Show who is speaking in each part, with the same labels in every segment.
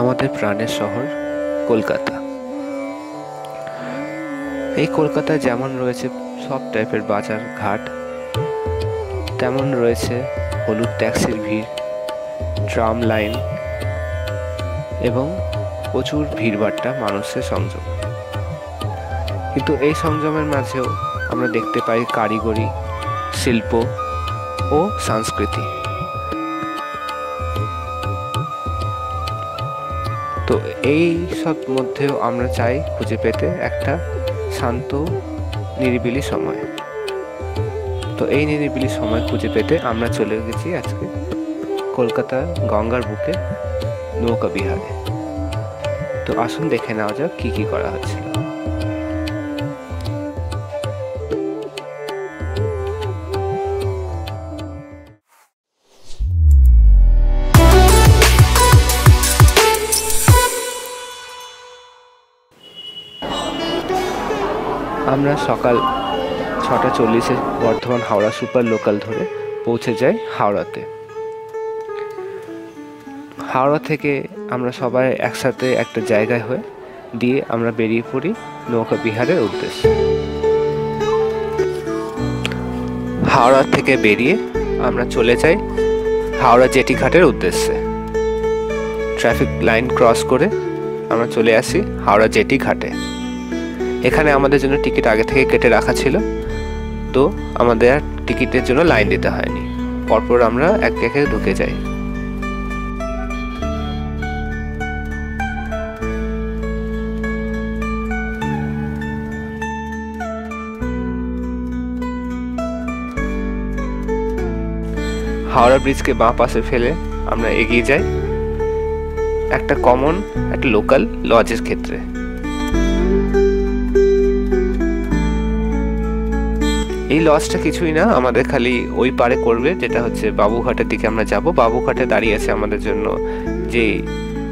Speaker 1: আমাদের প্রাণের শহর কলকাতা। এই কলকাতায় যেমন রয়েছে সব টাইপের বাজার ঘাট, তেমন রয়েছে হলুদ ট্যাক্সির ভিড়, ট্রাম লাইন এবং প্রচুর ভিড়ভাট্টা মানুষের সংযম। কিন্তু এই সংযমের মাঝেও আমরা দেখতে পাই কারিগরি, শিল্প ও সংস্কৃতি। তো এই সব মধ্যেও আমরা চাই খুঁজে পেতে একটা শান্ত নিরিবিলি সময়। তো এই নিরিবিলি সময় খুঁজে পেতে আমরা চলে গেছি আজকে কলকাতা গঙ্গার বুকে নৌকা বিহারে। তো আসুন দেখে নেওয়া যাক কি কি করা হচ্ছিল। আমরা সকাল 6:40 বর্ধমান হাওড়া সুপার লোকাল ধরে পৌঁছে যাই হাওড়াতে। হাওড়া থেকে আমরা সবাই একসাথে একটা জায়গায় হয়ে দিয়ে আমরা বেরিয়ে পড়ি নৌকা বিহারের উদ্দেশ্যে। হাওড়া থেকে বেরিয়ে আমরা চলে যাই হাওড়া জেটি ঘাটের উদ্দেশ্যে। ট্রাফিক লাইন ক্রস করে আমরা চলে আসি হাওড়া জেটি ঘাটে। এখানে আমাদের জন্য টিকিট আগে থেকে কেটে রাখা ছিল, তো আমাদের আর টিকিটের জন্য লাইন দিতে হয়নি। পরপর আমরা একে একে ঢুকে যাই। হাওড়া ব্রিজকে বাঁ পাশে ফেলে আমরা এগিয়ে যাই একটা লোকাল লজের ক্ষেত্রে। এই লজটা কিছুই না, আমাদের খালি ওই পারে করবে, যেটা হচ্ছে বাবুঘাটের দিকে আমরা যাব। বাবুঘাটে দাঁড়িয়ে আছে আমাদের জন্য যে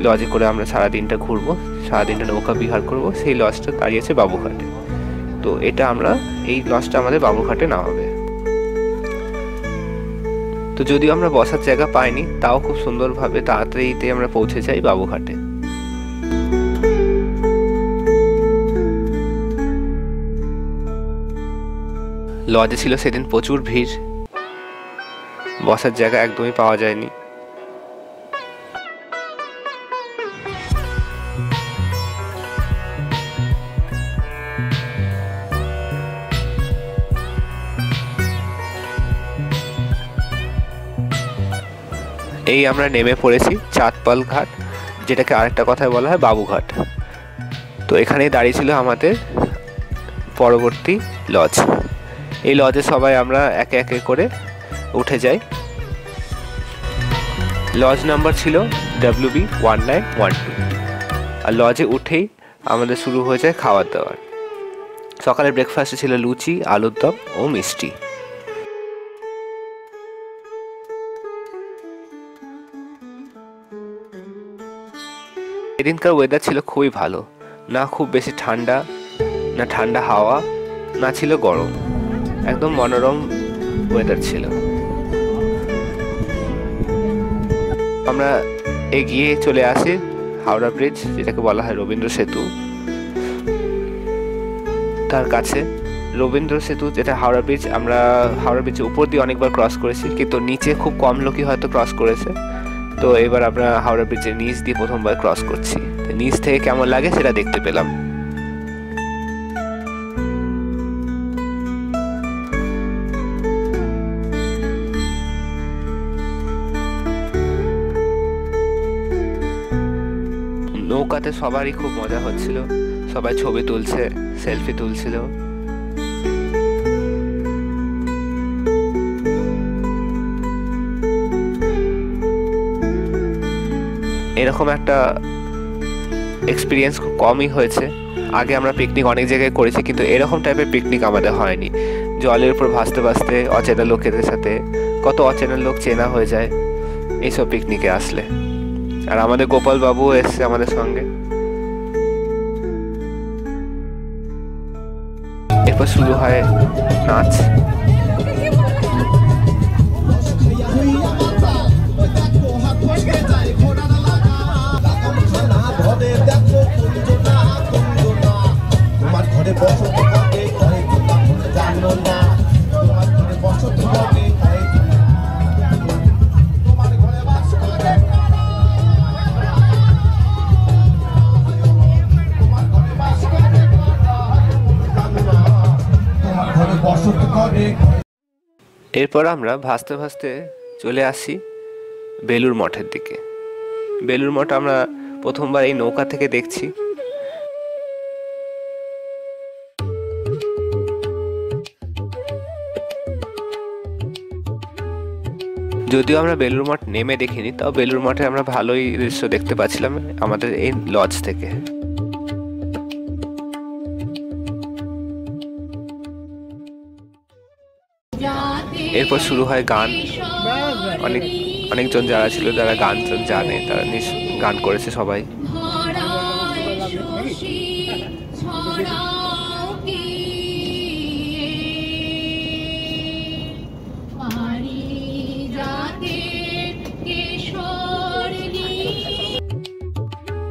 Speaker 1: লজে করে আমরা সারাদিনটা ঘুরবো, সারাদিনটা নৌকা বিহার করব, সেই লজটা দাঁড়িয়ে আছে বাবুঘাটে। তো এই লজটা আমাদের বাবুঘাটে নামাবে। তো যদিও আমরা বসার জায়গা পাইনি, তাও খুব সুন্দরভাবে তাড়াতাড়িতে আমরা পৌঁছে যাই বাবুঘাটে। লজে ছিল সেদিন প্রচুর ভিড়, বসার জায়গা একদমই পাওয়া যায়নি। এই আমরা নেমে পড়েছি চাঁদপাল ঘাট, যেটাকে আরেকটা কথায় বলা হয় বাবুঘাট। তো এখানেই দাঁড়িয়ে ছিল আমাদের পরবর্তী লজ। এই লজে সবাই আমরা একে একে করে উঠে যাই। লজ নাম্বার ছিল WB1912। আর লজে উঠেই আমাদের শুরু হয়ে যায় খাবার দাবার। সকালের ব্রেকফাস্টে ছিল লুচি, আলুর দম ও মিষ্টি। এদিনকার ওয়েদার ছিল খুবই ভালো, না খুব বেশি ঠান্ডা, না ঠান্ডা হাওয়া, না ছিল গরম, একদম মনোরম ওয়েদার ছিল। আমরা এগিয়ে চলে আসি হাওড়া ব্রিজ, যেটাকে বলা হয় রবীন্দ্র সেতু। তার কাছে রবীন্দ্র সেতু, যেটা হাওড়া ব্রিজ, আমরা হাওড়া ব্রিজের উপর দিয়ে অনেকবার ক্রস করেছি, কিন্তু নিচে খুব কম লোকই হয়তো ক্রস করেছে। তো এবার আমরা হাওড়া ব্রিজের নিচ দিয়ে প্রথমবার ক্রস করছি। নিচ থেকে কেমন লাগে সেটা দেখতে পেলাম। নৌকাতে সবারই খুব মজা হচ্ছিল, সবাই ছবি তুলছে, সেলফি তুলছিল। এরকম একটা এক্সপিরিয়েন্স খুব কমই হয়েছে। আগে আমরা পিকনিক অনেক জায়গায় করেছি, কিন্তু এরকম টাইপের পিকনিক আমাদের হয়নি। জলের উপর ভাসতে ভাসতে অচেনা লোকেদের সাথে কত অচেনা লোক চেনা হয়ে যায় এইসব পিকনিকে আসলে। আর আমাদের গোপাল বাবু এসছে আমাদের সঙ্গে। এরপর শুরু হয় নাচ। এরপর আমরা ভাসতে ভাসতে চলে আসি বেলুড় মঠের দিকে। বেলুড় মঠ আমরা প্রথমবার এই নৌকা থেকে দেখছি। যদিও আমরা বেলুড় মঠ নেমে দেখিনি, তাও বেলুড় মঠে আমরা ভালোই দৃশ্য দেখতে পাচ্ছিলাম আমাদের এই লজ থেকে। এরপর শুরু হয় গান। অনেকজন যারা ছিল, যারা গান জানে, তারা গান করেছে সবাই।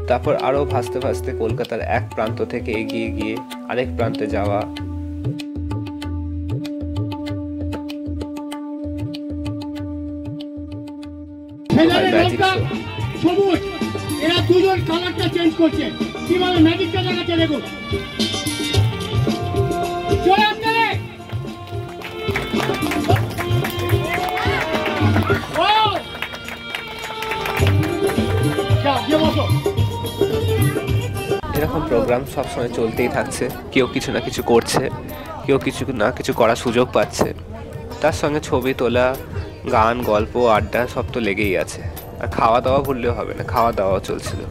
Speaker 1: তারপর আরো ভাসতে ভাসতে কলকাতার এক প্রান্ত থেকে এগিয়ে গিয়ে আরেক প্রান্তে যাওয়া।
Speaker 2: সবুজ, এরা দুজন কালারটা চেঞ্জ করছে, কিভাবে ম্যাজিকটা দেখাচ্ছে দেখুন।
Speaker 1: এরকম প্রোগ্রাম সবসময় চলতেই থাকছে, কেউ কিছু না কিছু করছে, কেউ কিছু না কিছু করার সুযোগ পাচ্ছে। তার সঙ্গে ছবি তোলা, গান, গল্প, আড্ডা সব তো লেগেই আছে। আর খাওয়া দাওয়া ভুললেও হবে না, খাওয়া দাওয়া চলছিল।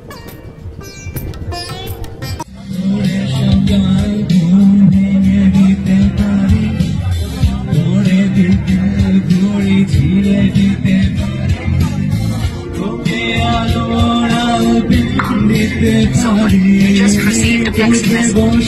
Speaker 3: You just received a text message.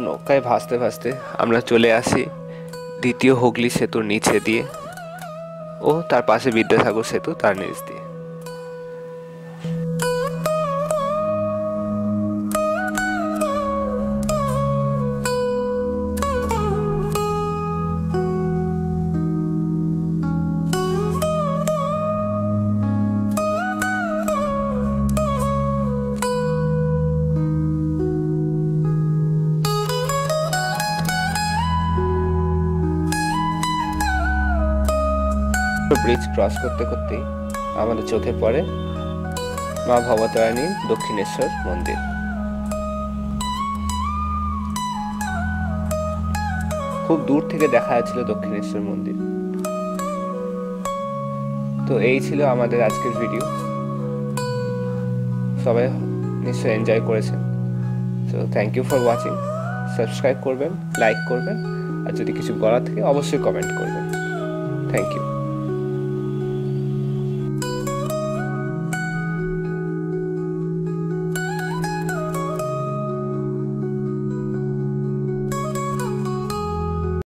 Speaker 1: নৌকায় ভাসতে ভাসতে আমরা চলে আসি দ্বিতীয় হুগলি সেতুর নিচে দিয়ে ও তার পাশে বিদ্যাসাগর সেতু, তার নিচ দিয়ে। ব্রিজ ক্রস করতে করতেই আমাদের চোখে পড়ে মা ভবতারিণীর দক্ষিণেশ্বর মন্দির। খুব দূর থেকে দেখা যাচ্ছিল দক্ষিণেশ্বর মন্দির। তো এই ছিল আমাদের আজকের ভিডিও। সবাই নিশ্চয়ই এনজয় করেছেন। তো thank you for watching. Subscribe করবেন, লাইক করবেন, আর যদি কিছু বলার থাকে অবশ্যই কমেন্ট করবেন। Thank you.